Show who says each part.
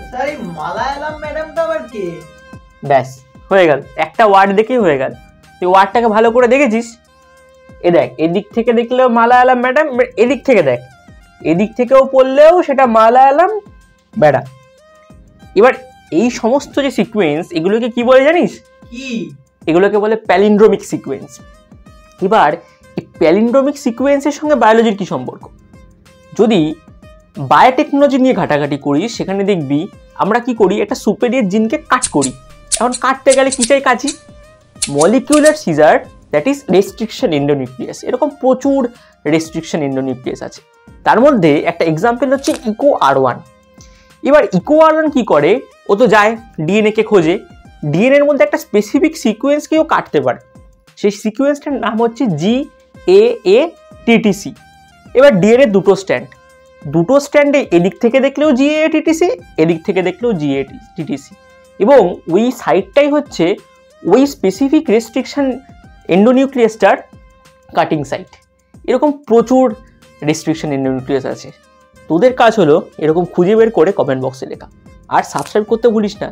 Speaker 1: Sir এই মালায়ালাম ম্যাডামটা আবার কে?
Speaker 2: ব্যাস হয়ে গেল, একটা ওয়ার্ড দেখেই হয়ে গেল। তুই ওয়ার্ডটাকে ভালো করে দেখেছিস? এ দেখ, এদিক থেকে দেখলেও মালায়ালাম ম্যাডাম, এদিক থেকে দেখ, এদিক থেকেও পড়লেও সেটা মালায়ালাম ম্যাডাম। এবার এই সমস্ত যে সিকোয়েন্স, এগুলোকে কি বলে জানিস?
Speaker 1: কি?
Speaker 2: এগুলোকে বলে প্যালিন্ড্রোমিক সিকোয়েন্স। এবার এই প্যালিন্ড্রোমিক সিকোয়েন্সের সঙ্গে বায়োলজির কি সম্পর্ক? যদি বায়োটেকনোলজি নিয়ে ঘাটাঘাটি করিস, সেখানে দেখবি আমরা কি করি, একটা সুপেরিয়র জিনকে কাট করি। এখন কাটতে গেলে কি চাই কাজই? Molecular scissor, that is restriction endonuclease. এরকম প্রচুর রেস্ট্রিকশন এন্ডোনিউক্লিয়াস আছে। তার মধ্যে একটা এক্সাম্পল হচ্ছে EcoR1। এবার EcoR1 কি করে, ও তো যায় ডিএনএ কে খোঁজে, ডিএনএর মধ্যে একটা স্পেসিফিক সিকোয়েন্সকেও কাটতে পারে। সেই সিকোয়েন্সটার নাম হচ্ছে GAATTC। এবার ডিএনএ দুটো স্ট্যান্ডে এদিক থেকে দেখলেও GAATTC, এদিক থেকে দেখলেও GAATTC, এবং ওই সাইডটাই হচ্ছে ওই স্পেসিফিক রেস্ট্রিকশন এন্ডোনিউক্লিয়াসটার কাটিং সাইট। এরকম প্রচুর রেস্ট্রিকশন এন্ডোনিউক্লিয়াস আছে। তোদের কাজ হলো এরকম খুঁজে বের করে কমেন্ট বক্সে লেখা, আর সাবস্ক্রাইব করতে ভুলিস না।